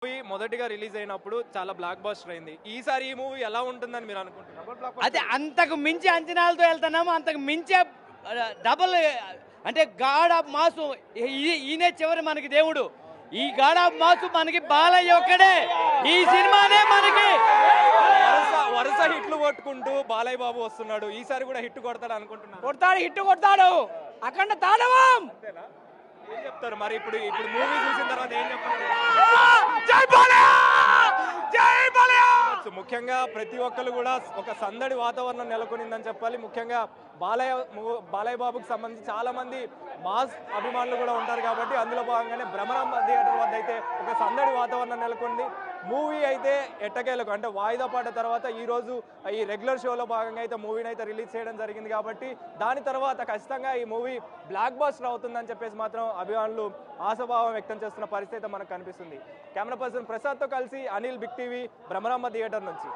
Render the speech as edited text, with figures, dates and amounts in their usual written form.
Movie మొదటిగా release అయినప్పుడు చాలా బ్లాక్ బస్టర్ అయింది. ఈసారి ఈ మూవీ ఎలా ఉంటుందని మీరు అనుకుంటున్నారు? అదే అంతకు మించి అంచనాలతో వెళ్తున్నాము. అంతకు మించే డబుల్ అంటే గాడ్ ఆఫ్ మాసు. ఈయనే చివరి మనకి దేవుడు. ఈ గాడ్ ఆఫ్ మాసు మనకి బాలయ్య ఒక్కడే. ఈ సినిమానే మనకి వరుస హిట్లు కొట్టుకుంటూ బాలయ్య బాబు వస్తున్నాడు. ఈసారి కూడా హిట్ కొడతాడు అనుకుంటున్నాను. కొడతాడు, హిట్ కొడతాడు. అఖండ తాండవం. ఏం చెప్తారు మరి? ఇప్పుడు మూవీ చూసిన తర్వాత ఏం చెప్తారు? జై బాలయ్య, జై బాలయ్య. ముఖ్యంగా ప్రతి ఒక్కరు కూడా ఒక సందడి వాతావరణం నెలకొనిందని చెప్పాలి. ముఖ్యంగా బాలయ్య బాబుకి సంబంధించి చాలా మంది మాస్ అభిమానులు కూడా ఉంటారు కాబట్టి అందులో భాగంగానే భ్రమరాంబ థియేటర్ వద్ద అయితే ఒక సందడి వాతావరణం నెలకొంది. మూవీ అయితే ఎట్టకేలకు అంటే వాయిదా పడ్డ తర్వాత ఈరోజు ఈ రెగ్యులర్ షోలో భాగంగా అయితే మూవీని అయితే రిలీజ్ చేయడం జరిగింది కాబట్టి దాని తర్వాత ఖచ్చితంగా ఈ మూవీ బ్లాక్ బస్టర్ అవుతుందని చెప్పేసి మాత్రం అభిమానులు ఆశాభావం వ్యక్తం చేస్తున్న పరిస్థితి మనకు కనిపిస్తుంది. కెమెరా పర్సన్ ప్రసాద్తో కలిసి Anil, big TV, Bhramaramba theatre నుంచి.